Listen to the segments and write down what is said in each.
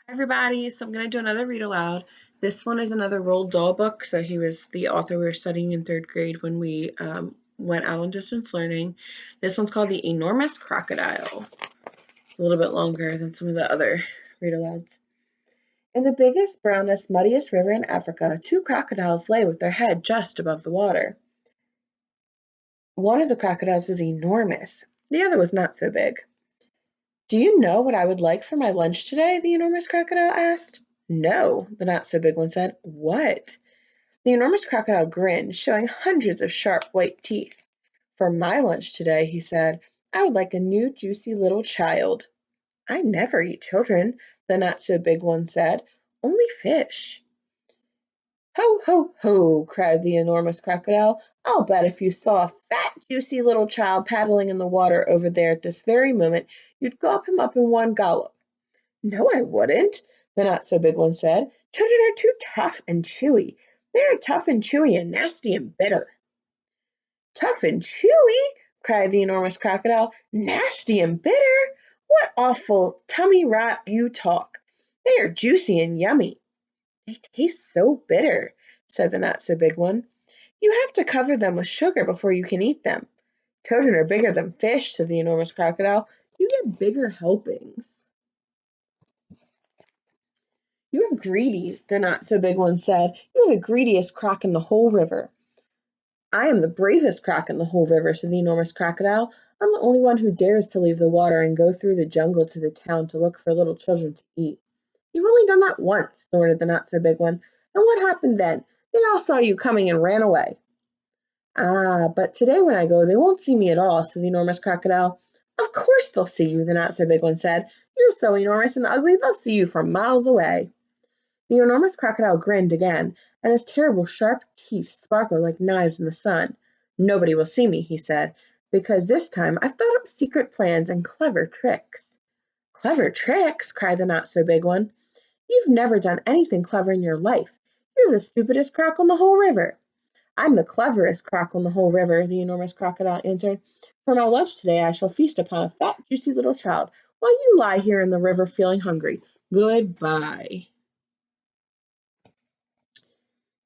Hi everybody, so I'm going to do another read aloud. This one is another Roald Dahl book, so he was the author we were studying in third grade when we went out on distance learning. This one's called The Enormous Crocodile. It's a little bit longer than some of the other read alouds. In the biggest, brownest, muddiest river in Africa, two crocodiles lay with their head just above the water. One of the crocodiles was enormous, the other was not so big. "Do you know what I would like for my lunch today?" the enormous crocodile asked. "No," the not so big one said. "What?" The enormous crocodile grinned, showing hundreds of sharp white teeth. "For my lunch today," he said, "I would like a new juicy little child." "I never eat children," the not so big one said. "Only fish." "Ho, ho, ho!" cried the enormous crocodile. "I'll bet if you saw a fat, juicy little child paddling in the water over there at this very moment, you'd gulp him up in one gulp." "No, I wouldn't," the not so big one said. "Children are too tough and chewy. They are tough and chewy and nasty and bitter." "Tough and chewy!" cried the enormous crocodile. "Nasty and bitter! What awful tummy rot you talk. They are juicy and yummy." "They taste so bitter," said the not so big one. "You have to cover them with sugar before you can eat them." "Children are bigger than fish," said the enormous crocodile. "You get bigger helpings." "You're greedy," the not so big one said. "You're the greediest croc in the whole river." "I am the bravest croc in the whole river," said the enormous crocodile. "I'm the only one who dares to leave the water and go through the jungle to the town to look for little children to eat." "You've only done that once," snorted the not so big one. "And what happened then? They all saw you coming and ran away." "Ah, but today when I go they won't see me at all," said the enormous crocodile. "Of course they'll see you," the not so big one said. "You're so enormous and ugly they'll see you from miles away." The enormous crocodile grinned again, and his terrible sharp teeth sparkled like knives in the sun. "Nobody will see me," he said, "because this time I've thought up secret plans and clever tricks." "Clever tricks!" cried the not so big one. "You've never done anything clever in your life. You're the stupidest croc on the whole river." "I'm the cleverest croc on the whole river," the enormous crocodile answered. "For my lunch today I shall feast upon a fat, juicy little child, while you lie here in the river feeling hungry. Goodbye."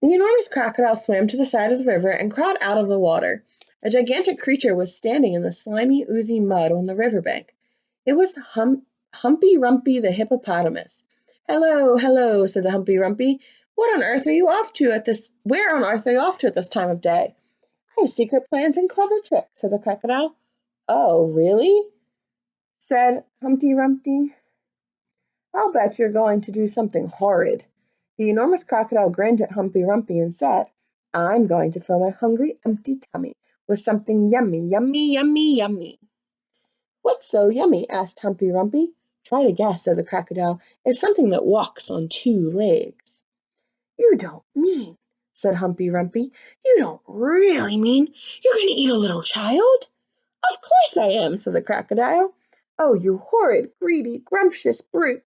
The enormous crocodile swam to the side of the river and crawled out of the water. A gigantic creature was standing in the slimy, oozy mud on the river bank. It was Humpy Rumpy the hippopotamus. "Hello, hello," said the Humpy Rumpy. "What on earth are you off to at this Where on earth are you off to at this time of day?" "I have secret plans and clever tricks," said the crocodile. "Oh, really?" said Humpty Rumpty. "I'll bet you're going to do something horrid." The enormous crocodile grinned at Humpy Rumpy and said, "I'm going to fill my hungry, empty tummy with something yummy, yummy, yummy, yummy." "What's so yummy?" asked Humpy Rumpy. "Try to guess," said the crocodile. "It's something that walks on two legs." "You don't mean," said Humpy Rumpy, "you don't really mean you're going to eat a little child?" "Of course I am," said the crocodile. "Oh, you horrid, greedy, grumptious brute,"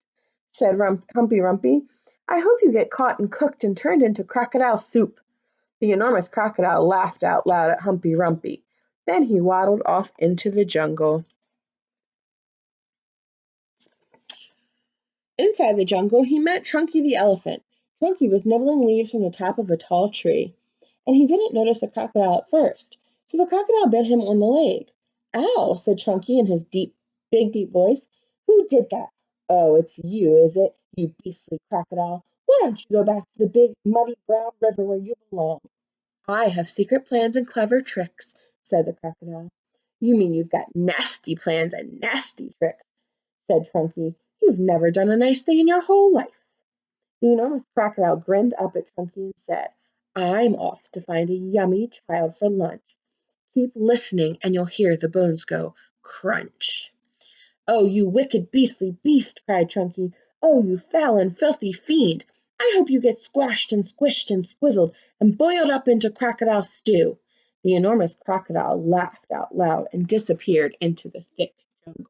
said Humpy Rumpy. "I hope you get caught and cooked and turned into crocodile soup." The enormous crocodile laughed out loud at Humpy Rumpy. Then he waddled off into the jungle. Inside the jungle he met Trunky the elephant. Trunky was nibbling leaves from the top of a tall tree, and he didn't notice the crocodile at first, so the crocodile bit him on the leg. "Ow!" said Trunky in his big, deep voice. "Who did that?" "Oh, it's you, is it, you beastly crocodile? Why don't you go back to the big, muddy, brown river where you belong?" "I have secret plans and clever tricks," said the crocodile. "You mean you've got nasty plans and nasty tricks," said Trunky. "You've never done a nice thing in your whole life." The enormous crocodile grinned up at Trunky and said, "I'm off to find a yummy child for lunch. Keep listening and you'll hear the bones go crunch." "Oh, you wicked, beastly beast!" cried Trunky. "Oh, you foul and filthy fiend! I hope you get squashed and squished and squizzled and boiled up into crocodile stew." The enormous crocodile laughed out loud and disappeared into the thick jungle.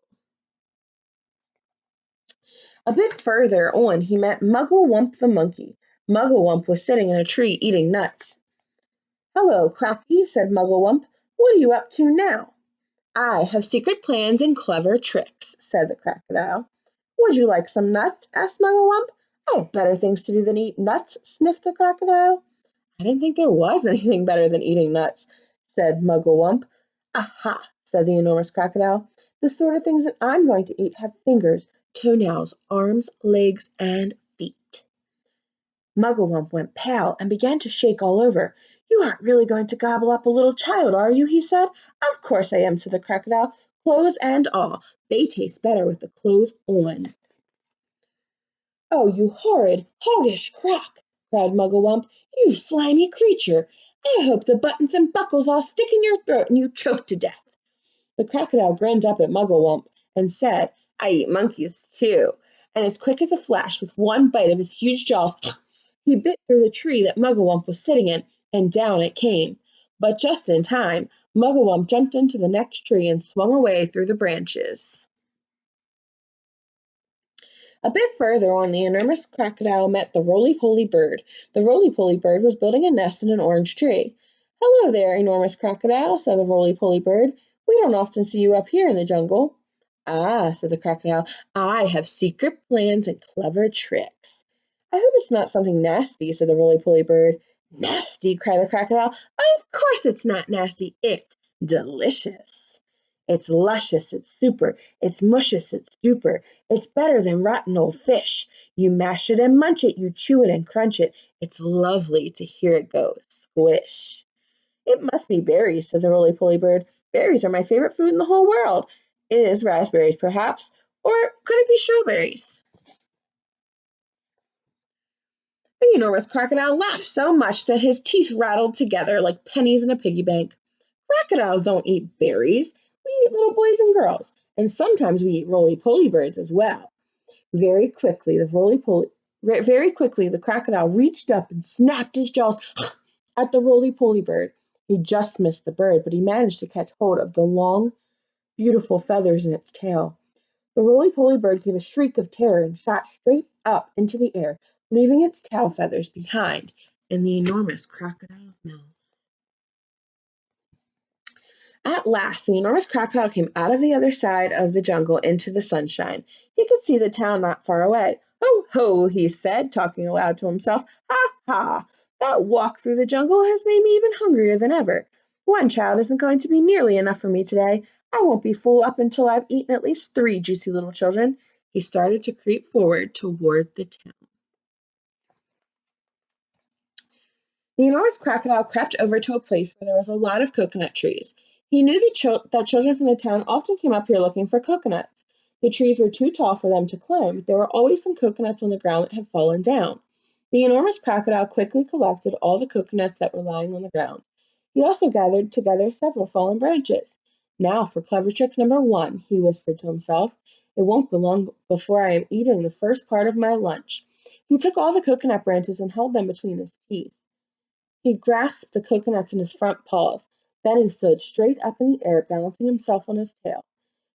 A bit further on he met Muggle the monkey. Muggle was sitting in a tree eating nuts. "Hello, Crocky," said Muggle. "What are you up to now?" "I have secret plans and clever tricks," said the crocodile. Would you like some nuts? Asked Mugglewump. I have better things to do than eat nuts, sniffed the crocodile. I didn't think there was anything better than eating nuts, said Mugglewump. Aha, said the enormous crocodile. The sort of things that I'm going to eat have fingers, toenails, arms, legs, and feet. Mugglewump went pale and began to shake all over. You aren't really going to gobble up a little child, are you? He said. Of course I am, said the crocodile. Clothes and all. They taste better with the clothes on. Oh, you horrid, hoggish crock, cried Mugglewump. You slimy creature. I hope the buttons and buckles all stick in your throat and you choke to death. The crocodile grinned up at Mugglewump and said, I eat monkeys too. And as quick as a flash, with one bite of his huge jaws, he bit through the tree that Mugglewump was sitting in, and down it came. But just in time, Mugglewump jumped into the next tree and swung away through the branches. A bit further on, the enormous crocodile met the roly-poly bird. The roly-poly bird was building a nest in an orange tree. Hello there, enormous crocodile, said the roly-poly bird. We don't often see you up here in the jungle. Ah, said the crocodile, I have secret plans and clever tricks. I hope it's not something nasty, said the roly-poly bird. Nasty, cried the crocodile. Of course it's not nasty. It's delicious. It's luscious, it's super, it's muscious, it's duper. It's better than rotten old fish. You mash it and munch it, you chew it and crunch it. It's lovely to hear it go squish. It must be berries, said the roly-poly bird. Berries are my favorite food in the whole world. It is raspberries, perhaps, or could it be strawberries? The enormous crocodile laughed so much that his teeth rattled together like pennies in a piggy bank. Crocodiles don't eat berries. We eat little boys and girls, and sometimes we eat roly-poly birds as well. Very quickly, the crocodile reached up and snapped his jaws at the roly-poly bird. He just missed the bird, but he managed to catch hold of the long, beautiful feathers in its tail. The roly-poly bird gave a shriek of terror and shot straight up into the air, leaving its tail feathers behind in the enormous crocodile's mouth. At last, the enormous crocodile came out of the other side of the jungle into the sunshine. He could see the town not far away. Ho, ho, he said, talking aloud to himself. Ha, ha! That walk through the jungle has made me even hungrier than ever. One child isn't going to be nearly enough for me today. I won't be full up until I've eaten at least 3 juicy little children. He started to creep forward toward the town. The enormous crocodile crept over to a place where there was a lot of coconut trees. He knew that children from the town often came up here looking for coconuts. The trees were too tall for them to climb, but there were always some coconuts on the ground that had fallen down. The enormous crocodile quickly collected all the coconuts that were lying on the ground. He also gathered together several fallen branches. Now for clever trick number 1, he whispered to himself. It won't be long before I am eating the first part of my lunch. He took all the coconut branches and held them between his teeth. He grasped the coconuts in his front paws. Then he stood straight up in the air, balancing himself on his tail.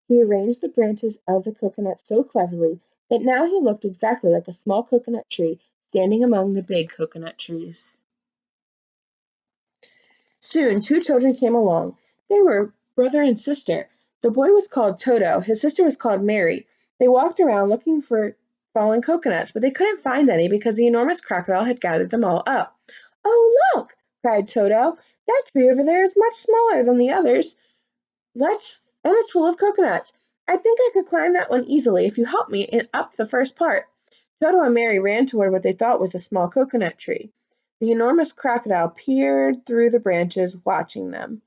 He arranged the branches of the coconut so cleverly that now he looked exactly like a small coconut tree standing among the big coconut trees. Soon 2 children came along. They were brother and sister. The boy was called Toto. His sister was called Mary. They walked around looking for fallen coconuts, but they couldn't find any because the enormous crocodile had gathered them all up. Oh, look! cried Toto. That tree over there is much smaller than the others. It's full of coconuts. I think I could climb that one easily if you help me up the first part. Toto and Mary ran toward what they thought was a small coconut tree. The enormous crocodile peered through the branches, watching them.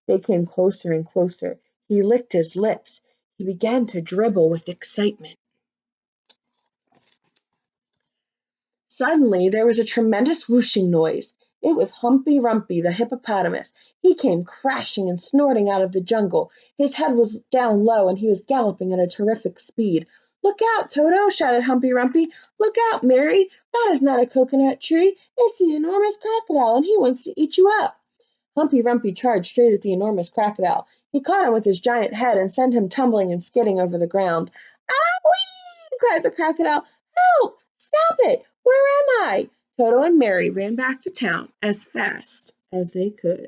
They came closer and closer. He licked his lips. He began to dribble with excitement. Suddenly there was a tremendous whooshing noise. It was Humpy Rumpy, the hippopotamus. He came crashing and snorting out of the jungle. His head was down low, and he was galloping at a terrific speed. Look out, Toto! Shouted Humpy Rumpy. Look out, Mary! That is not a coconut tree. It's the enormous crocodile, and he wants to eat you up. Humpy Rumpy charged straight at the enormous crocodile. He caught him with his giant head and sent him tumbling and skidding over the ground. "Owie!" cried the crocodile. "Help! Stop it! Where am I?" Toto and Mary ran back to town as fast as they could.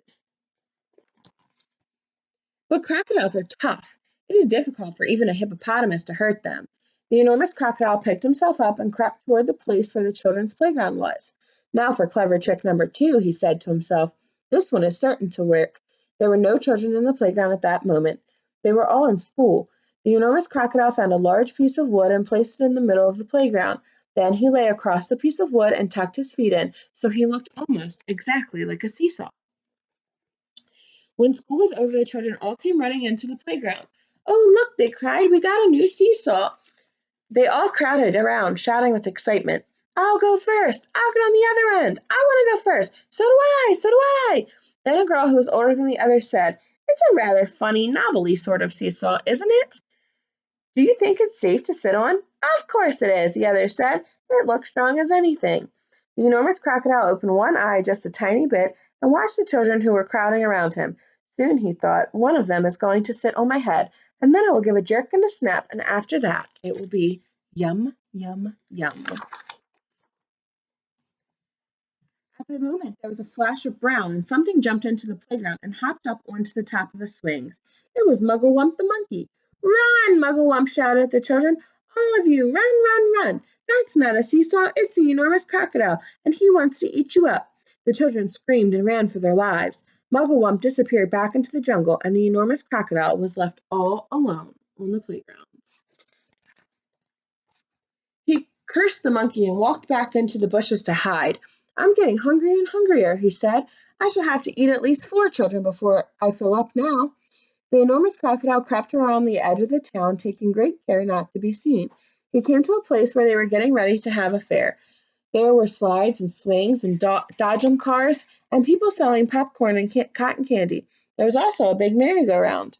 But crocodiles are tough. It is difficult for even a hippopotamus to hurt them. The enormous crocodile picked himself up and crept toward the place where the children's playground was. Now for clever trick number 2, he said to himself. This one is certain to work. There were no children in the playground at that moment. They were all in school. The enormous crocodile found a large piece of wood and placed it in the middle of the playground. Then he lay across the piece of wood and tucked his feet in, so he looked almost exactly like a seesaw. When school was over, the children all came running into the playground. Oh, look, they cried, we got a new seesaw. They all crowded around, shouting with excitement. I'll go first. I'll get on the other end. I want to go first. So do I. So do I. Then a girl who was older than the others said, It's a rather funny, novelty sort of seesaw, isn't it? Do you think it's safe to sit on? Of course it is, the others said. It looks strong as anything. The enormous crocodile opened one eye just a tiny bit and watched the children who were crowding around him. Soon, he thought, one of them is going to sit on my head, and then I will give a jerk and a snap, and after that it will be yum, yum, yum. At the moment there was a flash of brown, and something jumped into the playground and hopped up onto the top of the swings. It was Mugglewump the monkey. Run! Mugglewump shouted at the children. All of you, run, run, run! That's not a seesaw, it's the enormous crocodile, and he wants to eat you up. The children screamed and ran for their lives. Mugglewump disappeared back into the jungle, and the enormous crocodile was left all alone on the playground. He cursed the monkey and walked back into the bushes to hide. I'm getting hungrier and hungrier, he said. I shall have to eat at least 4 children before I fill up now. The enormous crocodile crept around the edge of the town, taking great care not to be seen. He came to a place where they were getting ready to have a fair. There were slides and swings and dodgem cars and people selling popcorn and cotton candy. There was also a big merry-go-round.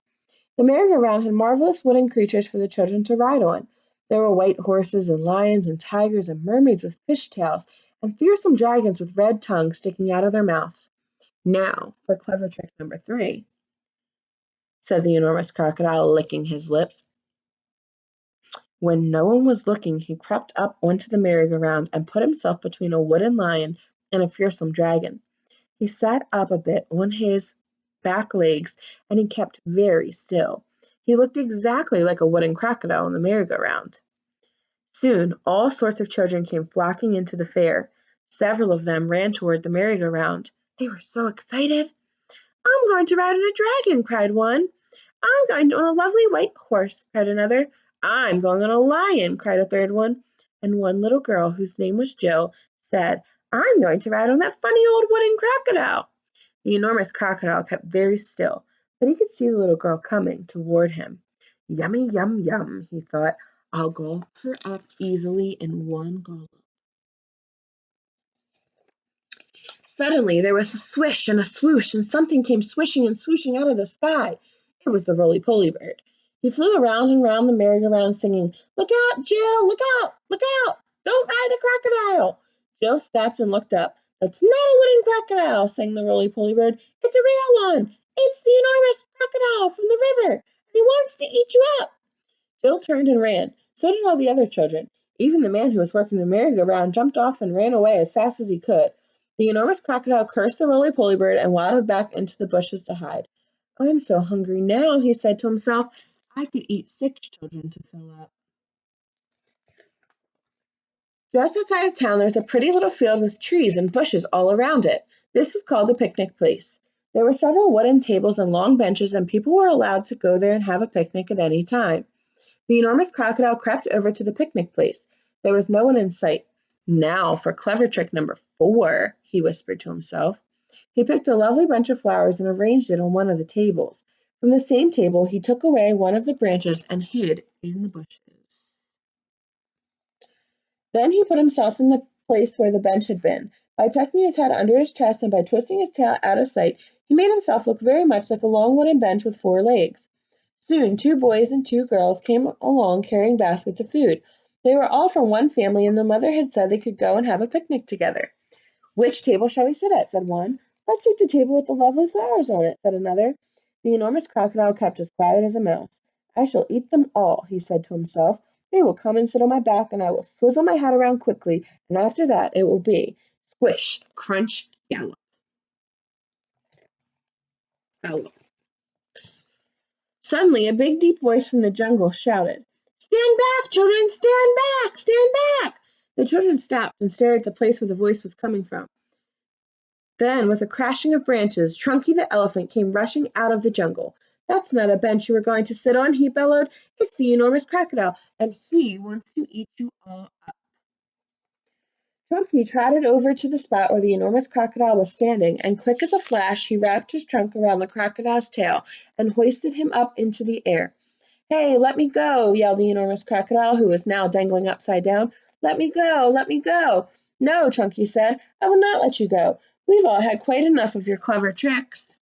The merry-go-round had marvelous wooden creatures for the children to ride on. There were white horses and lions and tigers and mermaids with fish tails and fearsome dragons with red tongues sticking out of their mouths. Now for clever trick number 3, said the enormous crocodile, licking his lips. When no one was looking, he crept up onto the merry-go-round and put himself between a wooden lion and a fearsome dragon. He sat up a bit on his back legs and he kept very still. He looked exactly like a wooden crocodile on the merry-go-round. Soon all sorts of children came flocking into the fair. Several of them ran toward the merry-go-round. They were so excited. I'm going to ride on a dragon, cried one. I'm going on a lovely white horse, cried another. I'm going on a lion, cried a third one. And one little girl, whose name was Jill, said, I'm going to ride on that funny old wooden crocodile. The enormous crocodile kept very still, but he could see the little girl coming toward him. Yummy, yum, yum, he thought. I'll gulp her up easily in one gulp. Suddenly there was a swish and a swoosh, and something came swishing and swooshing out of the sky. It was the roly-poly bird. He flew around and round the merry-go-round singing, Look out, Jill! Look out! Look out! Don't ride the crocodile! Jill stopped and looked up. That's not a wooden crocodile, sang the roly-poly bird. It's a real one. It's the enormous crocodile from the river, and he wants to eat you up. Jill turned and ran. So did all the other children. Even the man who was working the merry-go-round jumped off and ran away as fast as he could. The enormous crocodile cursed the roly-poly bird and waddled back into the bushes to hide. I'm so hungry now, he said to himself. I could eat 6 children to fill up. Just outside of town there was a pretty little field with trees and bushes all around it. This was called a picnic place. There were several wooden tables and long benches, and people were allowed to go there and have a picnic at any time. The enormous crocodile crept over to the picnic place. There was no one in sight. Now for clever trick number 4, he whispered to himself. He picked a lovely bunch of flowers and arranged it on one of the tables. From the same table he took away one of the branches and hid in the bushes. Then he put himself in the place where the bench had been. By tucking his head under his chest and by twisting his tail out of sight, he made himself look very much like a long wooden bench with 4 legs. Soon 2 boys and 2 girls came along carrying baskets of food. They were all from one family, and the mother had said they could go and have a picnic together. Which table shall we sit at? Said one. Let's eat the table with the lovely flowers on it, said another. The enormous crocodile kept as quiet as a mouse. I shall eat them all, he said to himself. They will come and sit on my back, and I will swizzle my head around quickly, and after that it will be squish, crunch, gallop. Gallop. Suddenly a big deep voice from the jungle shouted, Stand back, children! Stand back! Stand back! The children stopped and stared at the place where the voice was coming from. Then, with a crashing of branches, Trunky the elephant came rushing out of the jungle. That's not a bench you were going to sit on, he bellowed. It's the enormous crocodile, and he wants to eat you all up. Trunky trotted over to the spot where the enormous crocodile was standing, and quick as a flash he wrapped his trunk around the crocodile's tail and hoisted him up into the air. Hey, let me go, yelled the enormous crocodile, who was now dangling upside down. Let me go, let me go. No, Chunky said, I will not let you go. We've all had quite enough of your clever tricks.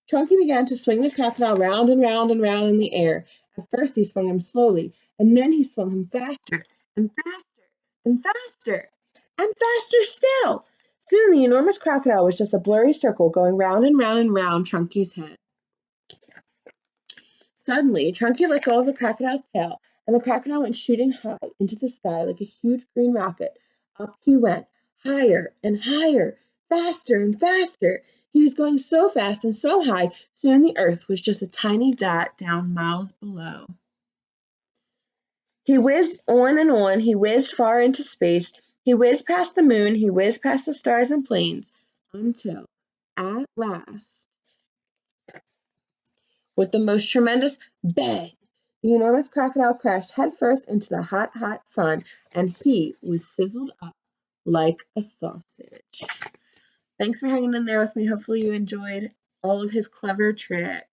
Chunky began to swing the crocodile round and round and round in the air. At first he swung him slowly, and then he swung him faster and faster and faster and faster still. Soon the enormous crocodile was just a blurry circle going round and round and round Chunky's head. Suddenly, Chunky let go of the crocodile's tail, and the crocodile went shooting high into the sky like a huge green rocket. Up he went, higher and higher, faster and faster. He was going so fast and so high, soon the earth was just a tiny dot down miles below. He whizzed on and on, he whizzed far into space, he whizzed past the moon, he whizzed past the stars and planes, until, at last, with the most tremendous bang, the enormous crocodile crashed headfirst into the hot, hot sun, and he was sizzled up like a sausage. Thanks for hanging in there with me. Hopefully you enjoyed all of his clever tricks.